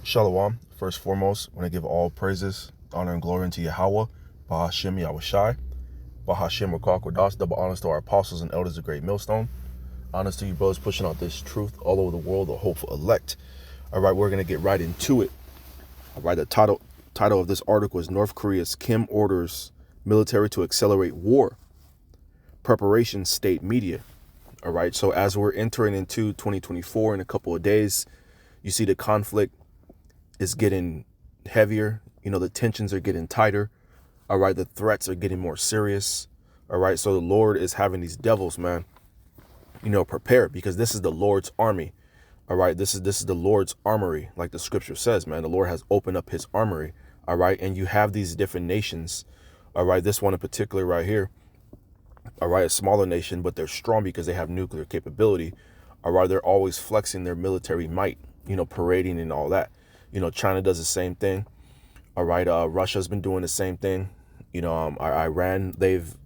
Shalom. First and foremost, I want to give all praises, honor, and glory unto Yahweh, Bahashem Yahushai, Bahashem Rakak Wadas, double honors to our apostles and elders of Great Millstone. Honors to you brothers pushing out this truth all over the world, the hopeful elect. All right, we're going to get right into it. All right, the title of this article is North Korea's Kim orders military to accelerate war. Preparation state media. All right, so as we're entering into 2024 in a couple of days, you see the conflict is getting heavier. You know, the tensions are getting tighter. All right, the threats are getting more serious. All right, so the Lord is having these devils, man, prepare, because this is the Lord's army. All right, this is the Lord's armory, like the scripture says, man. The Lord has opened up his armory. All right, and you have these different nations. All right, this one in particular right here. All right, a smaller nation, but they're strong because they have nuclear capability. All right, they're always flexing their military might, parading and all that. China does the same thing. All right, Russia's been doing the same thing. Iran, they've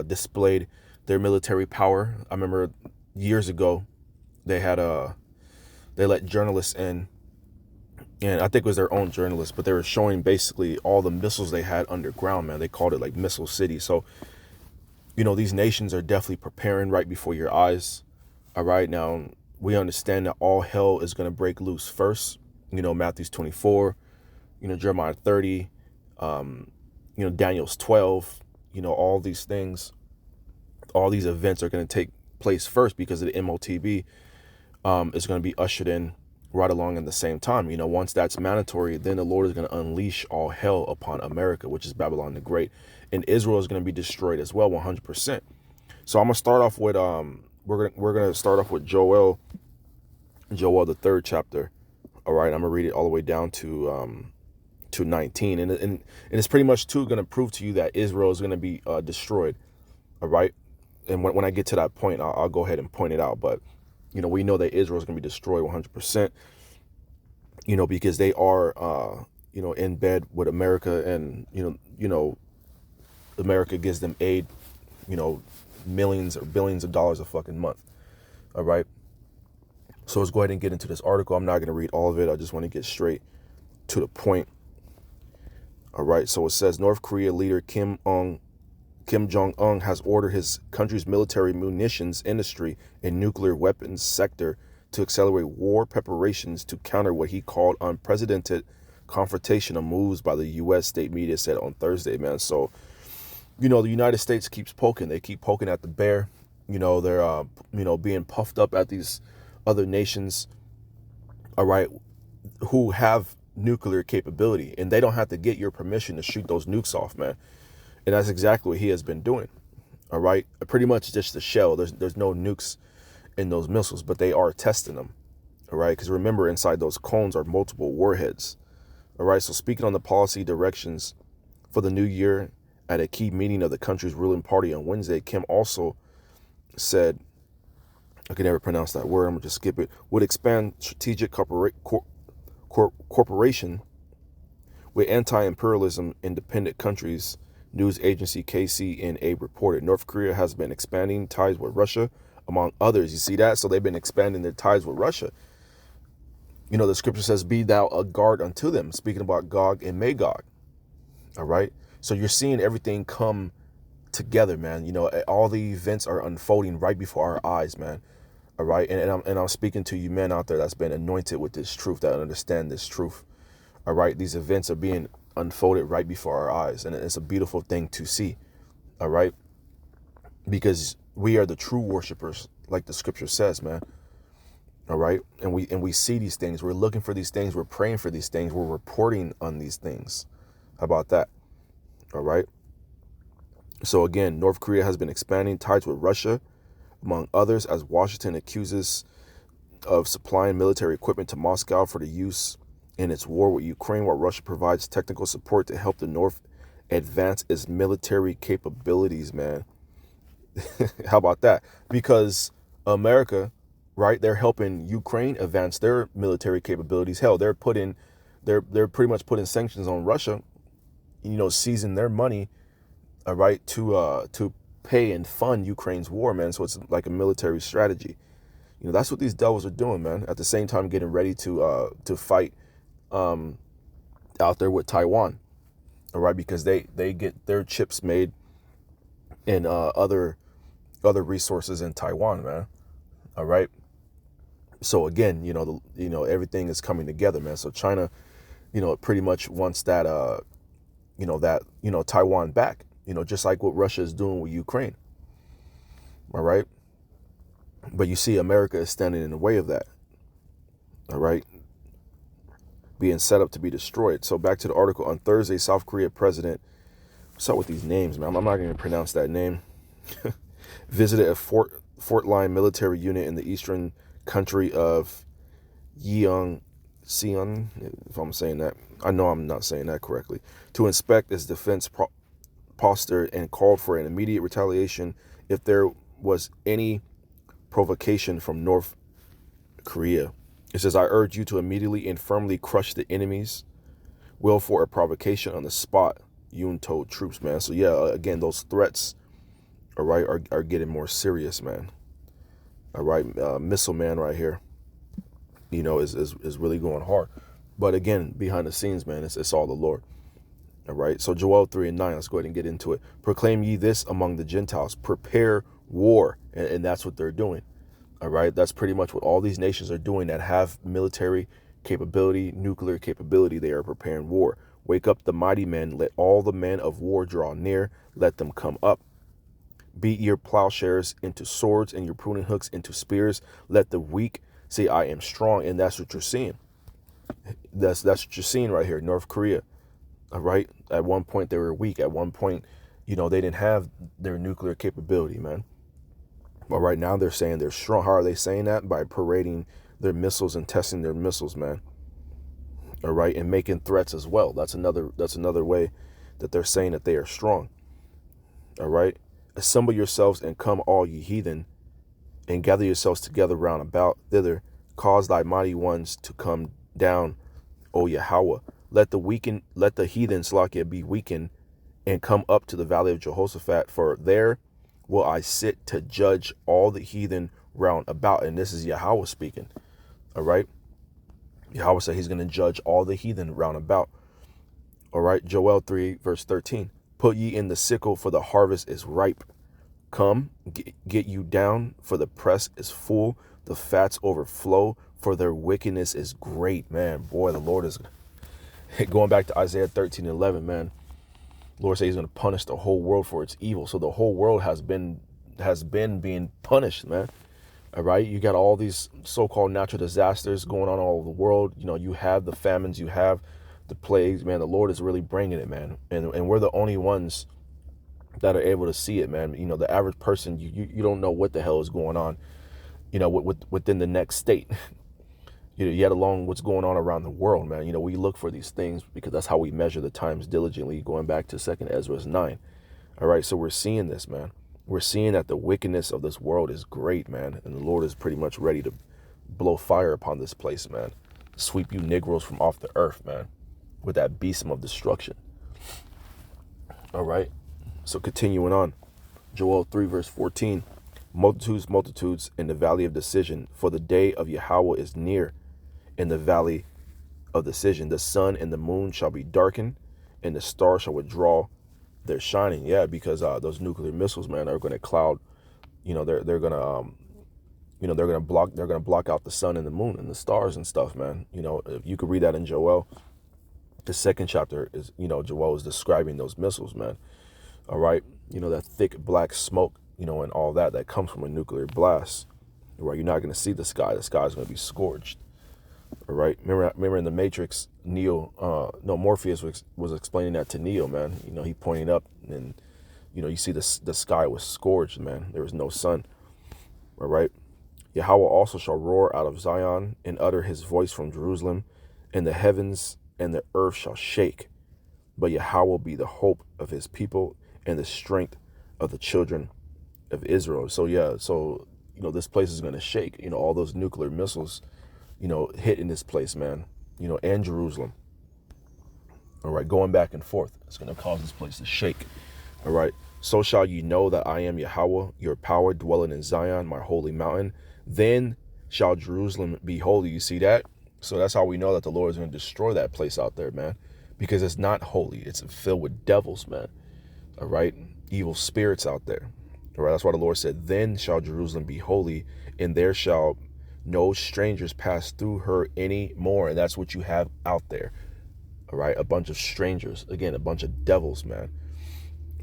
displayed their military power. I remember years ago, they let journalists in, and I think it was their own journalists, but they were showing basically all the missiles they had underground, man. They called it like Missile City. So, these nations are definitely preparing right before your eyes. All right, now we understand that all hell is going to break loose first. Matthew's 24, Jeremiah 30, Daniel's 12, all these things, all these events are going to take place first because of the MOTB is going to be ushered in right along at the same time. Once that's mandatory, then the Lord is going to unleash all hell upon America, which is Babylon the Great. And Israel is going to be destroyed as well, 100%. So I'm going to start off with, we're going to start off with Joel, the 3rd chapter. All right, I'm going to read it all the way down to 19. And it's pretty much going to prove to you that Israel is going to be destroyed. All right. And when I get to that point, I'll go ahead and point it out. But, we know that Israel is going to be destroyed 100%, because they are, in bed with America, and, America gives them aid, millions or billions of dollars a fucking month. All right. So let's go ahead and get into this article. I'm not going to read all of it. I just want to get straight to the point. All right. So it says North Korea leader Kim Jong-un has ordered his country's military munitions industry and nuclear weapons sector to accelerate war preparations to counter what he called unprecedented confrontational moves by the U.S. state media said on Thursday, man. So, the United States keeps poking. They keep poking at the bear. They're, being puffed up at these other nations, all right, who have nuclear capability, and they don't have to get your permission to shoot those nukes off, man. And that's exactly what he has been doing. All right. Pretty much just the shell. There's no nukes in those missiles, but they are testing them. All right. Because remember, inside those cones are multiple warheads. All right. So speaking on the policy directions for the new year at a key meeting of the country's ruling party on Wednesday, Kim also said, I can never pronounce that word, I'm going to just skip it, would expand strategic cooperation with anti-imperialism independent countries. News agency KCNA reported North Korea has been expanding ties with Russia, among others. You see that? So they've been expanding their ties with Russia. The scripture says, be thou a guard unto them, speaking about Gog and Magog. All right. So you're seeing everything come together, man. All the events are unfolding right before our eyes, man. All right. And I'm speaking to you men out there that's been anointed with this truth, that understand this truth. All right. These events are being unfolded right before our eyes, and it's a beautiful thing to see. All right, because we are the true worshipers, like the scripture says, man. All right, and we see these things, we're looking for these things, we're praying for these things, we're reporting on these things. How about that? All right. So again, North Korea has been expanding ties with Russia, among others, as Washington accuses of supplying military equipment to Moscow for the use in its war with Ukraine, while Russia provides technical support to help the North advance its military capabilities, man. How about that? Because America, right, they're helping Ukraine advance their military capabilities. Hell, they're pretty much putting sanctions on Russia, seizing their money, all right, to pay and fund Ukraine's war, man. So it's like a military strategy. That's what these devils are doing, man. At the same time, getting ready to fight out there with Taiwan, all right, because they get their chips made and other resources in Taiwan, man. All right. So again, everything is coming together, man. So China, pretty much wants that Taiwan back, just like what Russia is doing with Ukraine. All right. But you see, America is standing in the way of that. All right. Being set up to be destroyed. So back to the article. On Thursday, South Korea president, what's up with these names, man? I'm not going to pronounce that name. Visited a Fort Line military unit in the eastern country of Yeongseon, if I'm saying that. I know I'm not saying that correctly. To inspect its defense posture and called for an immediate retaliation if there was any provocation from North Korea. It says, I urge you to immediately and firmly crush the enemy's will for a provocation on the spot, Yoon told troops, man. So yeah, again, those threats, all right, are getting more serious, man. All right, Missile Man right here, is really going hard. But again, behind the scenes, man, it's all the Lord. All right, so Joel 3:9, let's go ahead and get into it. Proclaim ye this among the Gentiles, prepare war. And that's what they're doing. All right, that's pretty much what all these nations are doing that have military capability, nuclear capability. They are preparing war. Wake up the mighty men, let all the men of war draw near, let them come up. Beat your plowshares into swords and your pruning hooks into spears. Let the weak say, I am strong. And that's what you're seeing. That's what you're seeing right here. North Korea. All right. At one point, they were weak. At one point, they didn't have their nuclear capability, man. But right now, they're saying they're strong. How are they saying that? By parading their missiles and testing their missiles, man. All right. And making threats as well. That's another way that they're saying that they are strong. All right. Assemble yourselves and come, all ye heathen, and gather yourselves together round about thither. Cause thy mighty ones to come down, O Yahweh. Let the heathen Slakia be weakened, and come up to the valley of Jehoshaphat, for there will I sit to judge all the heathen round about. And this is Yahweh speaking. All right. Yahweh said he's going to judge all the heathen round about. All right. Joel 3:13. Put ye in the sickle, for the harvest is ripe. Come, get you down, for the press is full. The fats overflow, for their wickedness is great. Man, boy, the Lord is going back to Isaiah 13:11, man. Lord says he's going to punish the whole world for its evil. So the whole world has been being punished, man. All right. You got all these so-called natural disasters going on all over the world. You have the famines, you have the plagues, man. The Lord is really bringing it, man. And we're the only ones that are able to see it, man. The average person, you don't know what the hell is going on, within the next state. Yet alone what's going on around the world, man. We look for these things because that's how we measure the times diligently, going back to 2nd Ezra 9. All right, so we're seeing this, man. We're seeing that the wickedness of this world is great, man. And the Lord is pretty much ready to blow fire upon this place, man. Sweep you Negroes from off the earth, man, with that besom of destruction. All right, so continuing on. Joel 3:14. Multitudes in the valley of decision, for the day of Yahweh is near. In the valley of decision, the sun and the moon shall be darkened, and the stars shall withdraw their shining. Yeah, because those nuclear missiles, man, are going to cloud. They're gonna block out the sun and the moon and the stars and stuff, man. If you could read that in Joel, the 2nd chapter is, Joel is describing those missiles, man. All right, that thick black smoke, and all that comes from a nuclear blast. Right, you're not going to see the sky. The sky is going to be scorched. All right. Remember in the Matrix, Morpheus was explaining that to Neo, man. He pointed up and, you see the sky was scorched, man. There was no sun. All right. Yahweh also shall roar out of Zion and utter his voice from Jerusalem, and the heavens and the earth shall shake. But Yahweh will be the hope of his people and the strength of the children of Israel. So, yeah. So, this place is going to shake. All those nuclear missiles, hit in this place, man, and Jerusalem. All right, going back and forth. It's going to cause this place to shake. All right. So shall you know that I am Yahweh, your power dwelling in Zion, my holy mountain. Then shall Jerusalem be holy. You see that? So that's how we know that the Lord is going to destroy that place out there, man, because it's not holy. It's filled with devils, man. All right, evil spirits out there. All right, that's why the Lord said, then shall Jerusalem be holy, and there shall no strangers pass through her anymore. And that's what you have out there. All right, a bunch of strangers, again, a bunch of devils, man.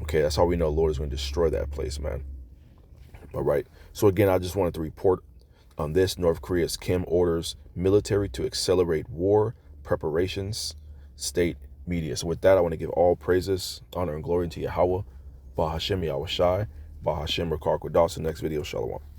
Okay, that's how we know the Lord is going to destroy that place, man. All right, so again, I just wanted to report on this. North Korea's Kim orders military to accelerate war preparations, state media. So with that, I want to give all praises, honor, and glory to Yahweh, Bahashem Yahweh Shai, Bahashem Rakar Kwadas. Next video, Shalom.